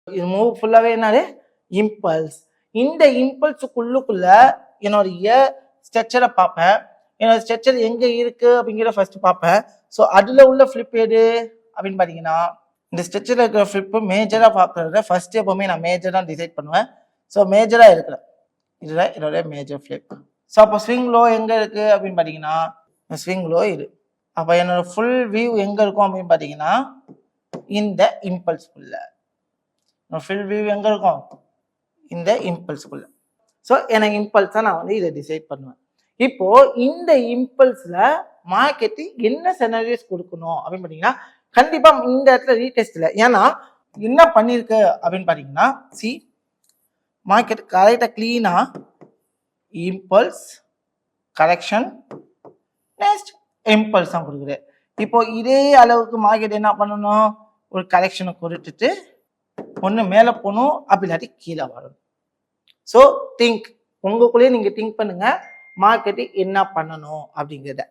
இது மூவ் ஃபுல்லாவே என்னது இம்பல்ஸ். இந்த இம்பல்ஸுக்குள்ளுக்குள்ள என்னுடைய ஸ்ட்ரக்சரை பார்ப்பேன். என்னோட ஸ்ட்ரக்சர் எங்க இருக்கு அப்படிங்கிற ஃபர்ஸ்ட் பார்ப்பேன். ஸோ அதுல உள்ள ஃபிளிப் எது அப்படின்னு பார்த்தீங்கன்னா, இந்த ஸ்ட்ரக்சர்ல இருக்கிற ஃபிளிப்பு மேஜரா பார்க்கறத ஃபர்ஸ்ட் எப்பவுமே நான் மேஜரா டிசைட் பண்ணுவேன். ஸோ மேஜரா இருக்கிற இதுதான் என்னோட மேஜர் ஃபிளிப். ஸோ அப்போ ஸ்விங் லோ எங்க இருக்கு அப்படின்னு பார்த்தீங்கன்னா, ஸ்விங் லோ இது. அப்போ என்னோட ஃபுல் வியூ எங்க இருக்கும் அப்படின்னு பார்த்தீங்கன்னா, இந்த இம்பல்ஸ்குள்ள. ஃபுல் வியூ எங்க இருக்கும்? இந்த இம்பல்ஸ்குள்ள. ஸோ எனக்கு இம்பல்ஸா நான் வந்து இதை டிசைட் பண்ணுவேன். இப்போ இந்த இம்பல்ஸ்ல மார்க்கெட்டு என்ன செனரியோஸ் கொடுக்கணும் அப்படின்னு பார்த்தீங்கன்னா, கண்டிப்பா இந்த இடத்துல ரீடெஸ்ட்ல ஏன்னா என்ன பண்ணிருக்கு அப்படின்னு பார்த்தீங்கன்னா, சி மார்க்கெட் கரெக்டா கிளீனா இம்பல்ஸ் கரெக்ஷன் நெக்ஸ்ட் இம்பல்ஸ் தான் கொடுக்குது. இப்போ இதே அளவுக்கு மார்க்கெட் என்ன பண்ணணும்? ஒரு கரெக்ஷனை கொடுத்துட்டு ஒன்று மேலே போகணும், அப்படி இல்லாட்டி கீழே வரணும். ஸோ திங்க், உங்களுக்குள்ளேயே நீங்க திங்க் பண்ணுங்க மார்க்கெட்டு என்ன பண்ணணும் அப்படிங்கிறத.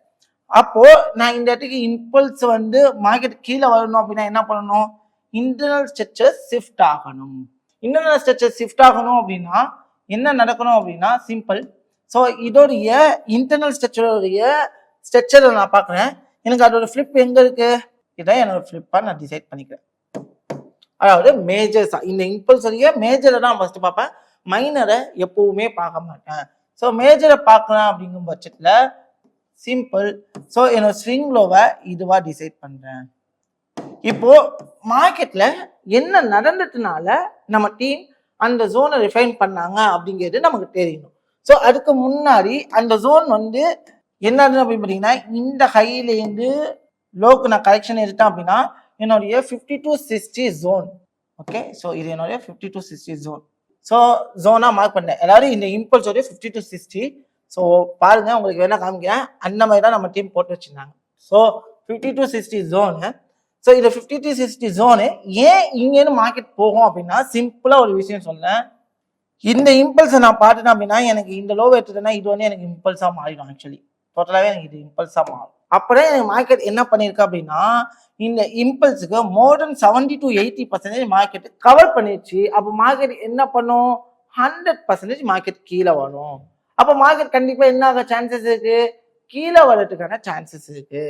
அப்போ நான் இந்த இடத்துக்கு இம்பல்ஸ் வந்து மார்க்கெட் கீழே வரணும் அப்படின்னா என்ன பண்ணணும்? இன்டர்னல் ஸ்ட்ரக்சர் ஷிஃப்ட் ஆகணும். இன்டர்னல் ஸ்ட்ரக்சர் ஷிஃப்ட் ஆகணும் அப்படின்னா என்ன நடக்கணும் அப்படின்னா சிம்பிள். ஸோ இதோடைய இன்டர்னல் ஸ்ட்ரக்சரை நான் பார்க்குறேன். எனக்கு அதோட ஃபிளிப் எங்க இருக்கு? இதான் என்னோட ஃபிளிப்பா நான் டிசைட் பண்ணிக்கிறேன். அதாவது மேஜர்ஸா இந்த இம்பல்ஸுடைய மேஜரை தான் ஃபர்ஸ்ட் பார்ப்பேன், மைனரை எப்பவுமே பார்க்க மாட்டேன். ஸோ மேஜரை பார்க்கலாம் அப்படிங்கும் பட்சத்தில் சிம்பிள். ஸோ என்னோட ஸ்விங் லோவை இதுவா டிசைட் பண்றேன். இப்போ மார்க்கெட்ல என்ன நடந்ததுனால நம்ம டீம் அந்த ஜோனை ரிஃபைன் பண்ணாங்க அப்படிங்கிறது நமக்கு தெரியணும். ஸோ அதுக்கு முன்னாடி அந்த ஜோன் வந்து என்னது அப்படின்னு பார்த்தீங்கன்னா, இந்த ஹைலேருந்து லோக்கு நான் கரெக்ஷன் எடுத்தேன் அப்படின்னா என்னுடைய 50 to 60 ஜோன். ஓகே, ஸோ இது என்னுடைய 50 to 60 ஜோன். ஸோ ஜோனா மார்க் பண்ணேன். எல்லாரும் இந்த இம்பல்ஸோடைய 50 to 60. ஸோ பாருங்க, உங்களுக்கு வேணா காமிக்கிறேன். அந்த மாதிரி தான் நம்ம டீம் போட்டு வச்சிருந்தாங்க. So 50 to 60 zone. ஸோ இந்த 50 to 60 ஜோனு ஏன் இங்கேருந்து மார்க்கெட் போகும் அப்படின்னா, சிம்பிளா ஒரு விஷயம் சொன்னேன். இந்த இம்பல்ஸை நான் பார்த்துட்டேன் அப்படின்னா எனக்கு இந்த லோவை எடுத்துட்டேன்னா இது வந்து எனக்கு இம்பல்ஸா மாறிடும். ஆக்சுவலி டோட்டலாகவே எனக்கு இது இம்பல்ஸா மாறும். அப்படியே எனக்கு மார்க்கெட் என்ன பண்ணிருக்கு அப்படின்னா, இந்த இம்பல்ஸுக்கு மோர் தென் 70 to 80% மார்க்கெட் கவர் பண்ணிடுச்சு. அப்போ மார்க்கெட் என்ன பண்ணும்? 100% மார்க்கெட் கீழே வரும். அப்போ மார்க்கெட் கண்டிப்பா என்ன ஆக சான்சஸ் இருக்கு? கீழே வர்றதுக்கான சான்சஸ் இருக்கு.